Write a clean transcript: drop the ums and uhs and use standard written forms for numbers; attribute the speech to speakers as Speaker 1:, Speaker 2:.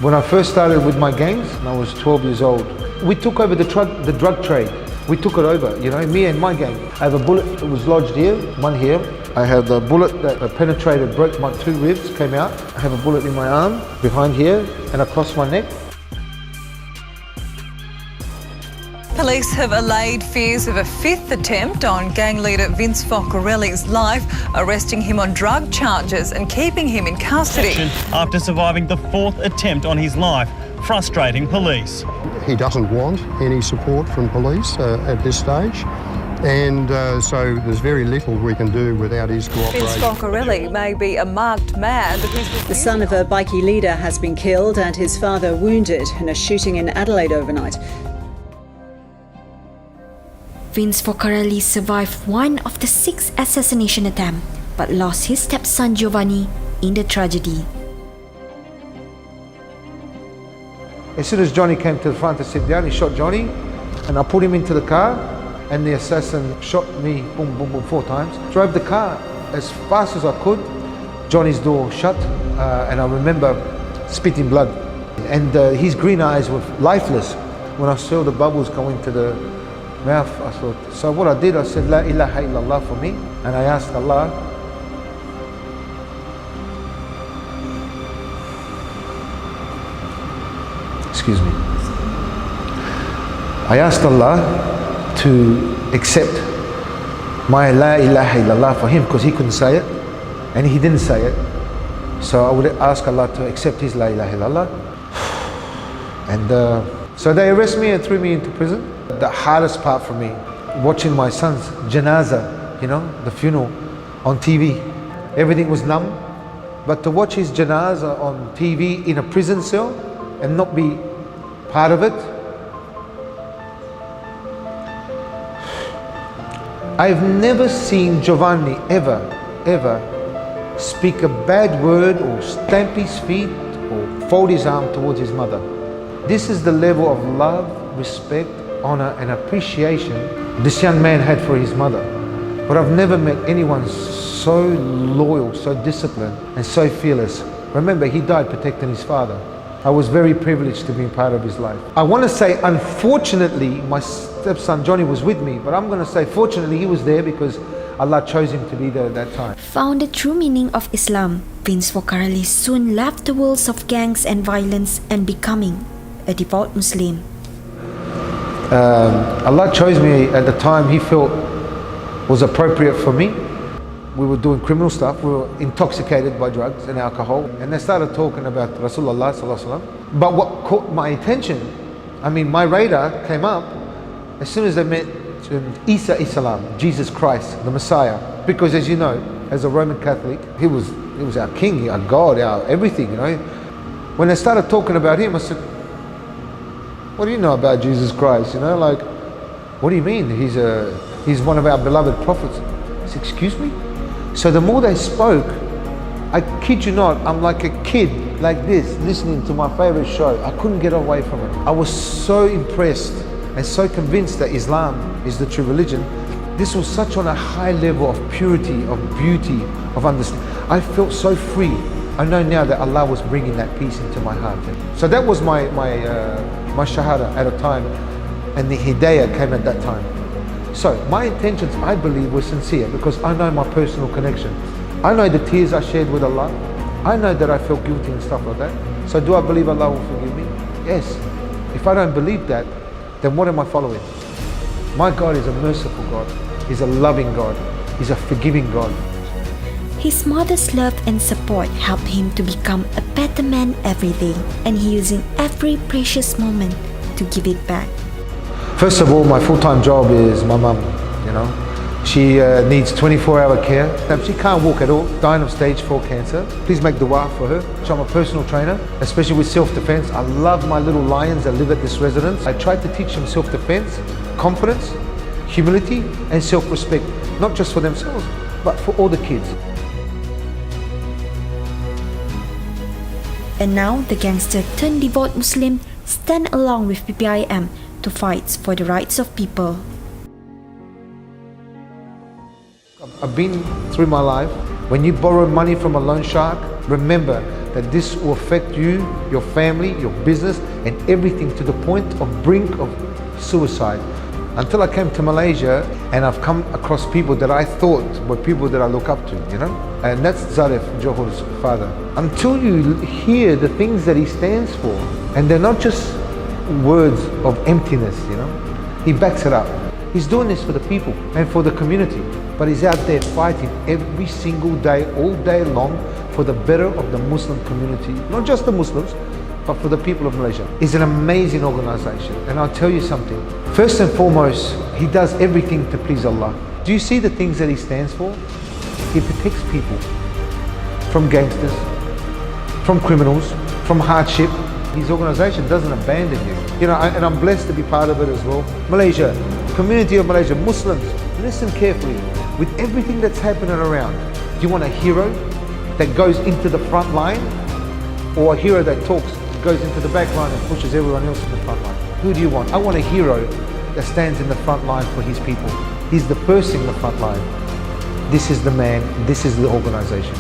Speaker 1: When I first started with my gangs, I was 12 years old. We took over the drug trade. We took it over, you know, me and my gang. I have a bullet that was lodged here, one here. I have the bullet that penetrated, broke my 2 ribs, came out. I have a bullet in my arm, behind here, and across my neck.
Speaker 2: Police have allayed fears of a 5th attempt on gang leader Vince Focarelli's life, arresting him on drug charges and keeping him in custody.
Speaker 3: After surviving the 4th attempt on his life, frustrating police.
Speaker 4: He doesn't want any support from police at this stage, and so there's very little we can do without his cooperation.
Speaker 2: Vince Focarelli may be a marked man, but he's...
Speaker 5: The son of a bikie leader has been killed and his father wounded in a shooting in Adelaide overnight.
Speaker 6: Vince Focarelli survived one of the 6 assassination attempts, but lost his stepson Giovanni in the tragedy.
Speaker 1: As soon as Johnny came to the front to sit down, he shot Johnny, and I put him into the car, and the assassin shot me, boom, boom, boom, 4 times. Drove the car as fast as I could. Johnny's door shut, and I remember spitting blood. And his green eyes were lifeless. When I saw the bubbles go into the mouth, I thought, so what I did, I said, La ilaha illallah for me, and I asked Allah, excuse me, I asked Allah to accept my La ilaha illallah for him, because he couldn't say it, and he didn't say it, so I would ask Allah to accept his La ilaha illallah. And so they arrested me and threw me into prison. The hardest part for me, watching my son's janaza, you know, the funeral, on TV. Everything was numb, but to watch his janaza on TV in a prison cell and not be part of it. I've never seen Giovanni ever speak a bad word or stamp his feet or fold his arm towards his mother. This is the level of love, respect, honor and appreciation this young man had for his mother. But I've never met anyone so loyal, so disciplined and so fearless. Remember, he died protecting his father. I was very privileged to be part of his life. I want to say, unfortunately, my stepson Johnny was with me, but I'm going to say, fortunately, he was there because Allah chose him to be there at that time.
Speaker 6: Found the true meaning of Islam, Vince Focarelli soon left the worlds of gangs and violence and becoming a devout Muslim.
Speaker 1: Allah chose me at the time he felt was appropriate for me. We were doing criminal stuff, we were intoxicated by drugs and alcohol, and they started talking about Rasulullah sallallahu alaihi wasallam. But what caught my attention, I mean my radar came up as soon as they mentioned Islām, Jesus Christ, the Messiah. Because as you know, as a Roman Catholic, he was our king, our God, our everything, you know. When they started talking about him, I said, what do you know about Jesus Christ? You know, like, what do you mean? He's one of our beloved prophets. I said, excuse me? So the more they spoke, I kid you not, I'm like a kid like this, listening to my favorite show. I couldn't get away from it. I was so impressed and so convinced that Islam is the true religion. This was such on a high level of purity, of beauty, of understanding. I felt so free. I know now that Allah was bringing that peace into my heart. So that was my shahada at a time, and the hidayah came at that time. So my intentions, I believe, were sincere because I know my personal connection. I know the tears I shared with Allah. I know that I felt guilty and stuff like that. So do I believe Allah will forgive me? Yes. If I don't believe that, then what am I following? My God is a merciful God. He's a loving God. He's a forgiving God.
Speaker 6: His mother's love and support helped him to become a better man every day, and he using every precious moment to give it back.
Speaker 1: First of all, my full-time job is my mum, you know. She needs 24-hour care. She can't walk at all, dying of stage 4 cancer. Please make dua for her. So I'm a personal trainer, especially with self-defense. I love my little lions that live at this residence. I try to teach them self-defense, confidence, humility and self-respect, not just for themselves, but for all the kids.
Speaker 6: And now the gangster turned devout Muslim stand along with PPIM to fight for the rights of people.
Speaker 1: I've been through my life. When you borrow money from a loan shark, remember that this will affect you, your family, your business, and everything to the point of brink of suicide. Until I came to Malaysia and I've come across people that I thought were people that I look up to, you know? And that's Zarif, Johor's father. Until you hear the things that he stands for, and they're not just words of emptiness, you know? He backs it up. He's doing this for the people and for the community, but he's out there fighting every single day, all day long, for the better of the Muslim community, not just the Muslims, but for the people of Malaysia. It's an amazing organization, and I'll tell you something. First and foremost, he does everything to please Allah. Do you see the things that he stands for? He protects people from gangsters, from criminals, from hardship. His organization doesn't abandon you. You know, and I'm blessed to be part of it as well. Malaysia, community of Malaysia, Muslims, listen carefully. With everything that's happening around, do you want a hero that goes into the front line, or a hero that goes into the back line and pushes everyone else in the front line? Who do you want? I want a hero that stands in the front line for his people. He's the first in the front line. This is the man, this is the organization.